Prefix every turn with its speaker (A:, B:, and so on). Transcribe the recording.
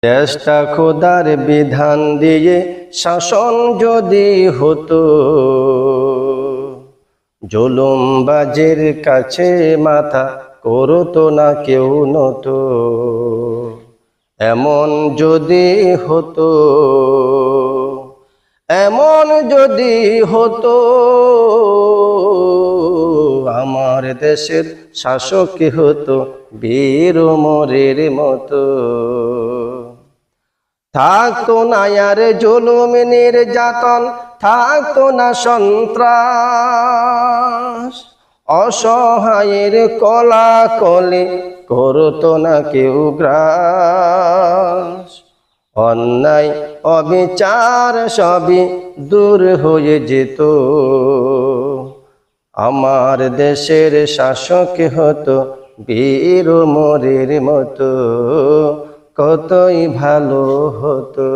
A: দেশটা খোদার বিধান দিয়ে শাসন যদি হতো, জুলুমবাজের কাছে মাথা করতো না কেউ নত। এমন যদি হতো, এমন যদি হতো, আমার দেশের শাসক হতো বীর ওমরের মতো। থাকতো না আর জুলুম নির্যাতন, থাকতো না সন্ত্রাস, অসহায়ের কলাকলি করতো না কেউ গ্রাস। অন্যায় অবিচার সবই দূর হয়ে যেত, আমার দেশের শাসক হতো বীর ওমরের মতো। কতই ভালো হতো।